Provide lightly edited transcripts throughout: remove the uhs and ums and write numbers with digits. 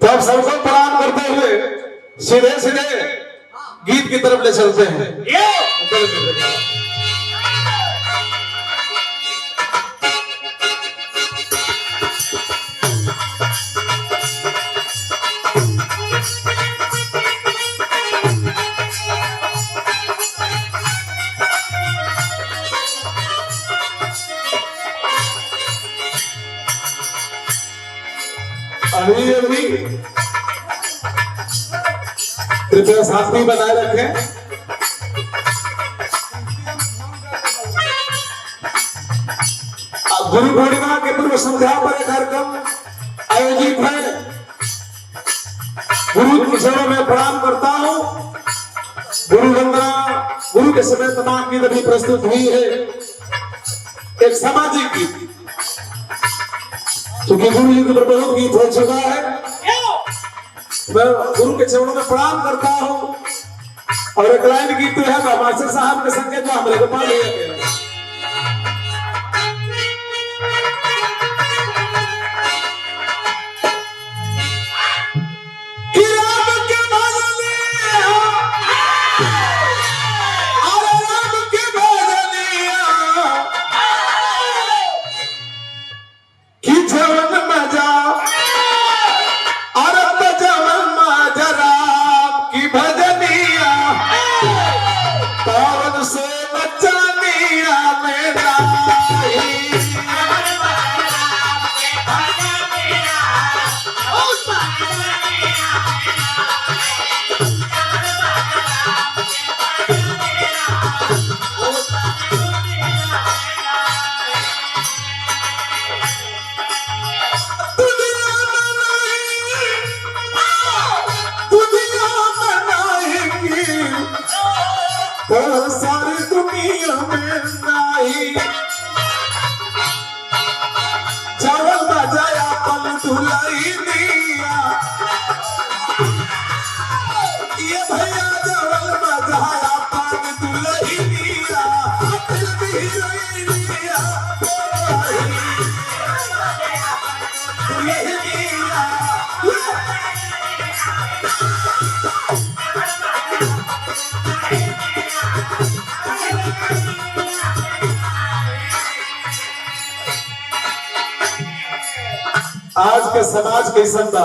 तब सबको प्रणाम करते हुए सीधे सीधे गीत की तरफ ले चलते हैं। अभी कृपया शांति बनाए रखें। गुरु पूर्णिमा के पूर्व संध्या पर कार्यक्रम आयोजित है। गुरु के चरणों में प्रणाम करता हूं। गुरु वंदना गुरु के समय तमाम गीत अभी प्रस्तुत हुई है। एक सामाजिक गीत, क्योंकि गुरु जी के बहुत गीत हो चुका है। मैं गुरु के चरणों में प्रणाम करता हूं। और एक लाइन गीत है मास्टर साहब के संग जो हमारे को पा लिया। सारी दुनिया में नहीं चावल बजाया पल धुलाई दिया। ये भैया चावल बजाया पल धुलाई दिया। दिल भी रोई दिया धुलाई दिया। आज के समाज कैसन बा?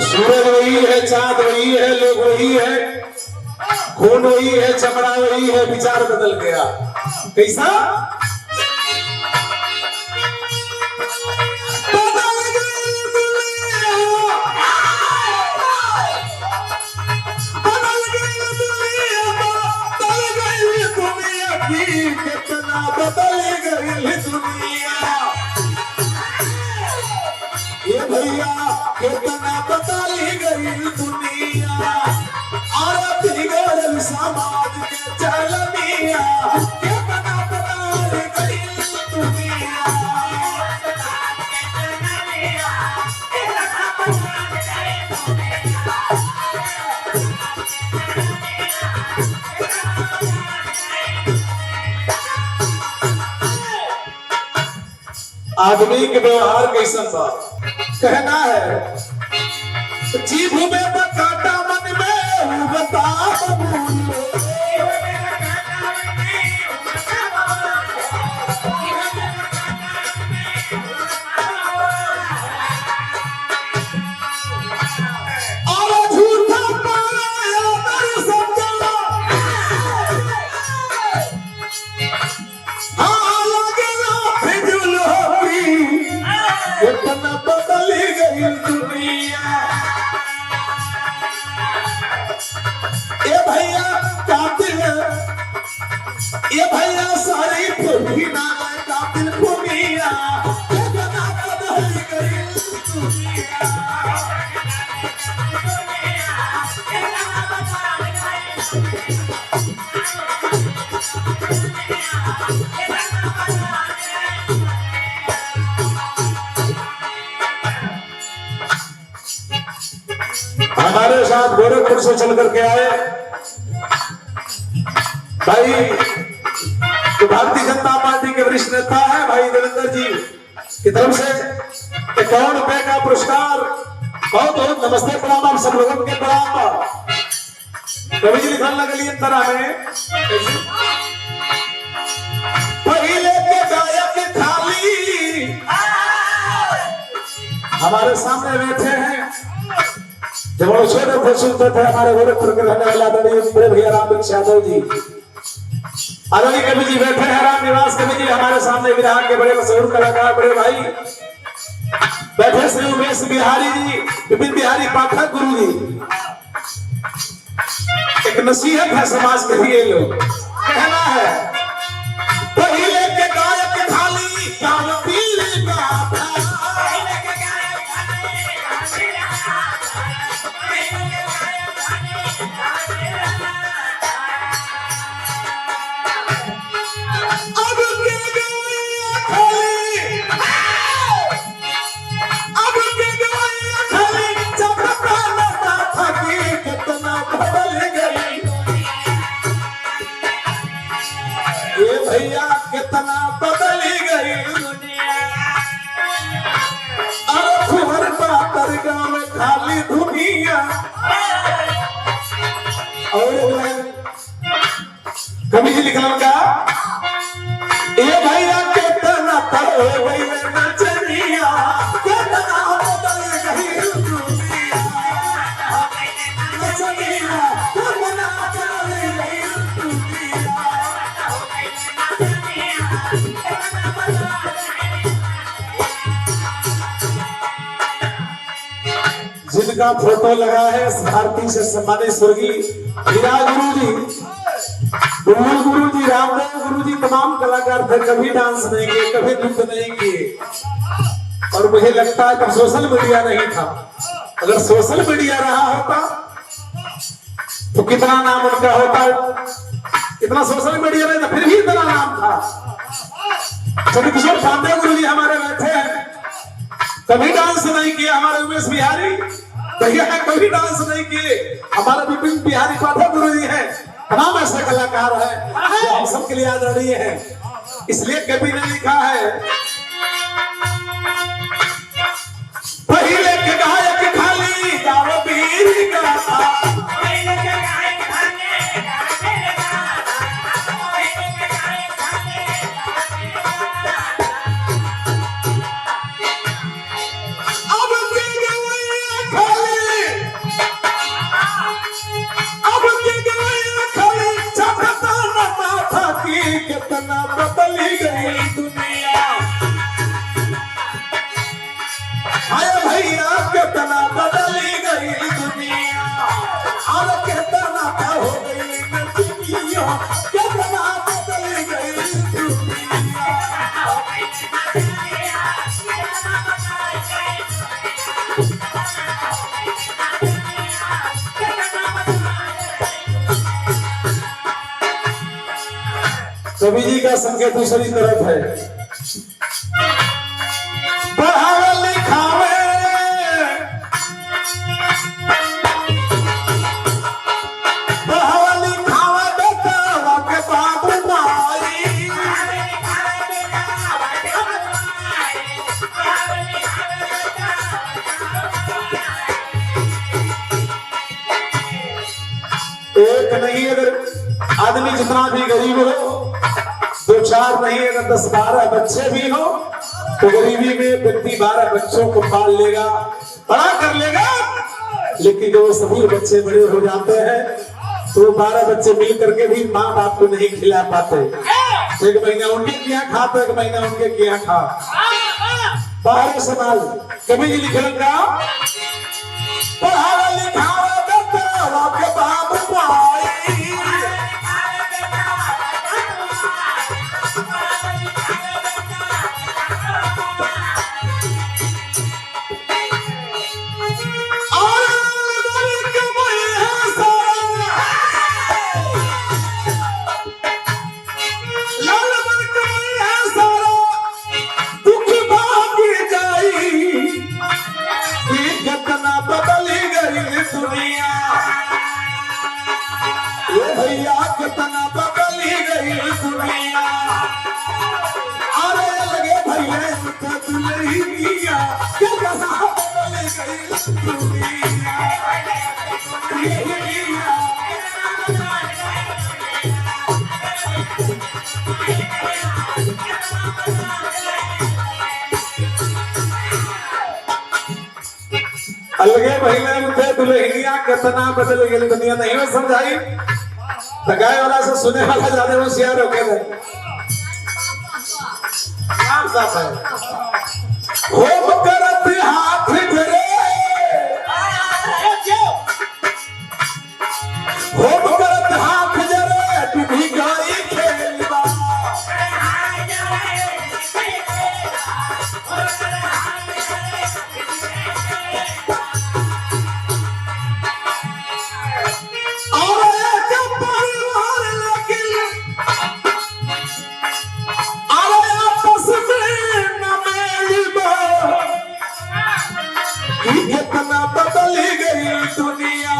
सूरज वही है, चांद वही है, लोग वही है, खून वही है, चमड़ा वही है, विचार बदल गया। कैसा? बदल गई दुनिया, बदल गई दुनिया, बदल गई दुनिया की कितना बदल गई दुनिया। ये भैया कितना बदल गई दुनिया। और बिगड़ल समाज के चलनिया कितना बदल गई दुनिया। आदमी के व्यवहार कैसा था? कहना है जीभ में बकाटा मन में बता और झूठा पारा समझा ए भैया कातिल, ए भैया सारी फूफी ना कातिल फूफिया जना बदल गई दुनिया। हमारे साथ गोरखपुर से चल करके आए भाई, तो भारतीय जनता पार्टी के वरिष्ठ नेता है भाई देवेंद्र जी की तरफ से 51 रुपए का पुरस्कार। बहुत बहुत नमस्ते, प्रणाम आप सब लोगों के प्रणाम। कवि जी लिखने लगे अंतर है पहले के गायक खाली हमारे सामने बैठे हैं। जब वो छोटे थे सुनते थे हमारे गोरखपुर के रहने वाला बड़े भैया राम यादव जी, आदरणीय कवि जी बैठे हैं, राम निवास कवि जी हमारे सामने विराट के बड़े मशहूर कलाकार बड़े भाई बैठे, श्री उमेश बिहारी जी, विपिन बिहारी पाठक गुरु जी। एक नसीहत है समाज के लिए, लोग कहना है पहले के गायक खाली काम पीले का भैया कितना बदली गई दुनिया। अरे खुहर पातर गांव में खाली दुनिया। और कवि जी लिखना का ये भैया कितना हो गई नचनिया, कितना बदल गई दुनिया। नचनिया कितना बदल गई दुनिया। जिनका फोटो लगा है भारती से सम्मानित स्वर्गीय विराज गुरु जी, गुरु जी, रामदेव गुरु जी, तमाम कलाकार थे, कभी डांस नहीं किए, कभी नृत्य नहीं किए। और मुझे लगता है कि सोशल मीडिया नहीं था, अगर सोशल मीडिया रहा होता तो कितना नाम उनका होता। इतना सोशल मीडिया में फिर भी इतना नाम था। चंद्रकिशोर पांडे गुरु जी हमारे बैठे हैं, कभी डांस नहीं किया। हमारे उमेश बिहारी भैया है, कभी डांस नहीं किए। हमारे विपिन बिहारी पाठक गुरु जी हैं, तमाम ऐसे कलाकार हैं जो हम सबके लिए आदरणीय है। इसलिए कवि ने लिखा है पहले के गायक खाली गाँव बीर का कितना बदली गई दुनिया। हाय भैया कितना बदली गई दुनिया। और कितना हो गई दुनिया, कितना बदली गई दुनिया। कवि जी का संकेत दूसरी तरफ है, पढ़ावे लिखावे बेटा के बाबू माई। एक नहीं, अगर आदमी जितना भी गरीब हो, 2-4 नहीं, अगर 10-12 बच्चे भी हो तो गरीबी में व्यक्ति 12 बच्चों को पाल लेगा, बड़ा कर लेगा। लेकिन जब सभी बच्चे बड़े हो जाते हैं तो 12 बच्चे मिल करके भी माँ बाप को नहीं खिला पाते। एक महीना उनके किया खा तो एक महीना उनके किया खा, बाहर संभाल। कभी लिखेगा पढ़ावा लिखावा के बाप पाई कितना बदली गई दुनिया। अरे लगे भैया दुल्हनिया कितना बदल गई दुनिया। अलगे भैया दुल्हनिया कितना बदल गई दुनिया नहीं में समझाई। लगाए वाला से सुने वाला ज्यादा होशियार हो गए। होम करत हाथ धरे होम करत हाथ जरे विधि गाई खेलबा। कितना बदली गई दुनिया।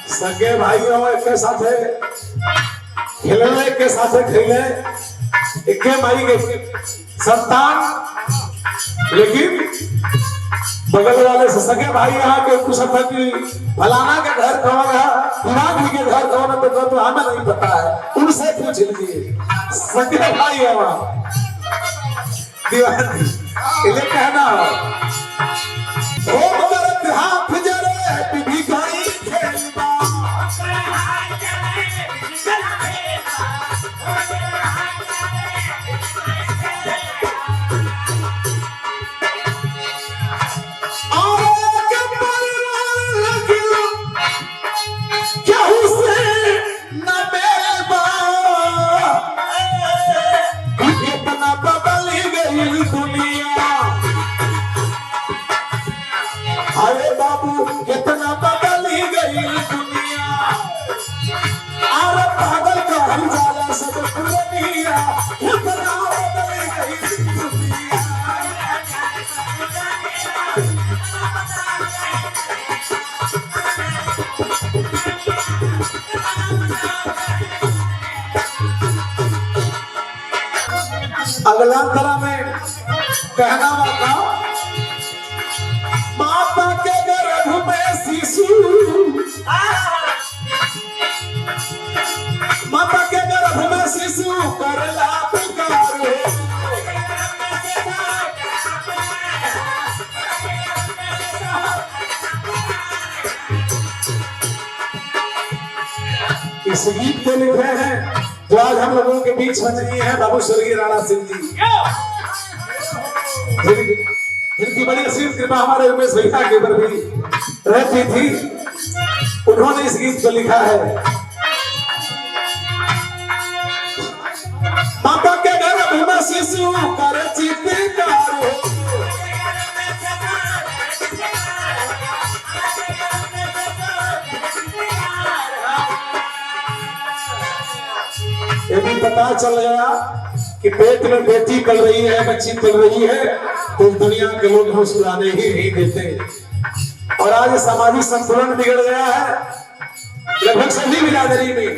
सगे भाइयों के साथ खेलने के साथ खेले एक भाई के संतान, लेकिन बगल वाले से सगे भाई यहाँ के पूछता कि फलाना के घर कौन है, फलाना के घर कौन है, तो हमें नहीं पता है, उनसे पूछ लीजिए। सगे भाई है वहाँ दीवानी इन्हें कहना होम करत हाथ जरे विधि गाई खेलबा। अरे बाबू कितना बदली गई दुनिया। अरे पागल का हम जाला सब दुनिया कितना बदली गई दुनिया। अगला तरह में कहना वाला माता के गर्भ में शिशु, माता के गर्भ में शिशु करला पुकार। इस गीत को लिखे हैं जो आज हम लोगों के बीच में नहीं है, बाबू स्वर्गीय राणा सिंह जी, जिनकी बड़ी असीम कृपा हमारे उमेश भैया के ऊपर भी रहती थी। उन्होंने इस गीत को लिखा है। माता के गर्भ में शिशु कर चित्कार हो, ये भी पता चल गया कि पेट में बेटी पल रही है, बच्ची पल रही है, तो दुनिया के लोग मुस्कुराने ही नहीं देते। और आज सामाजिक संतुलन बिगड़ गया है। लगभग सभी बिरादरी में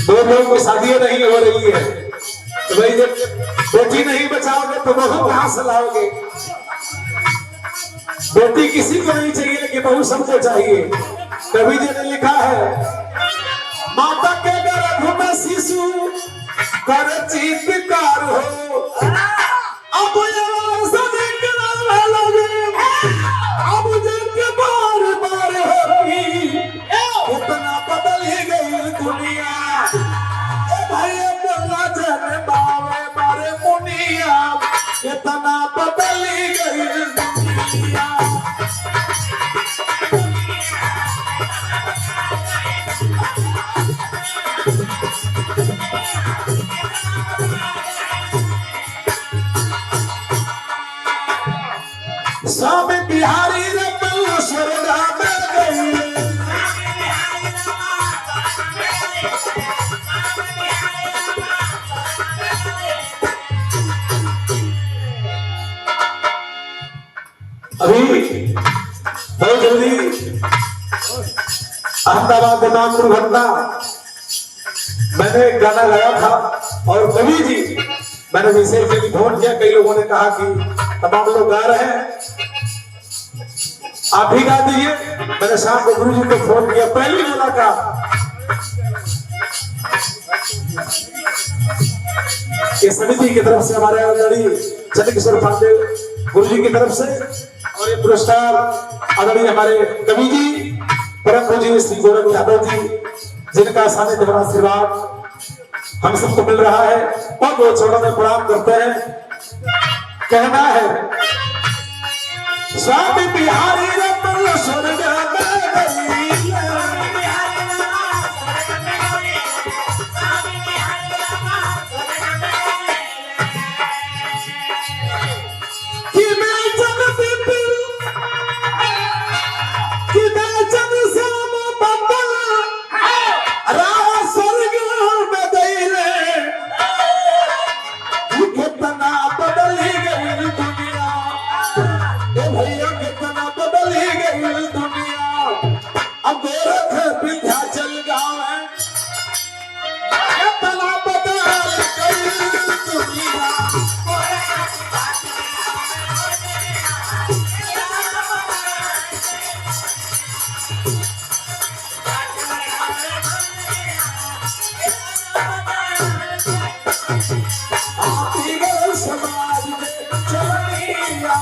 दो लोगों को शादी नहीं हो रही है, तो भाई जब बेटी नहीं बचाओगे तो बहू कहां से लाओगे। बेटी किसी को नहीं चाहिए लेकिन बहू सबको चाहिए। कवि जी ने लिखा है माता के गर्भ में शिशु कर चित्कार हो, अब अब जग बार बार होगी कितना बदली गई दुनिया। भाई बोला जन बावे बारे मुनिया कितना बदली गई दुनिया। अहमदाबाद विमान दुर्घटना मैंने एक गाना गाया था और कवि जी मैंने विशेष भी फोन किया, कई लोगों ने कहा कि तमाम लोग गा रहे हैं आप भी गा दीजिए। मैंने शाम को गुरु जी को फोन किया, पहली मुलाकात इस समिति की तरफ से हमारे आदरणीय चंद्रकिशोर पांडे गुरु जी की तरफ से और ये पुरस्कार आदरणीय हमारे कवि जी परम पूज्य श्री गौरव यादव जी जिनका सानिध्य बड़ा आशीर्वाद हम सबको मिल रहा है। बहुत बहुत चरणों में प्रणाम करते हैं। कहना है स्वामी बिहारी रतन स्वर्ग समाज में चलिया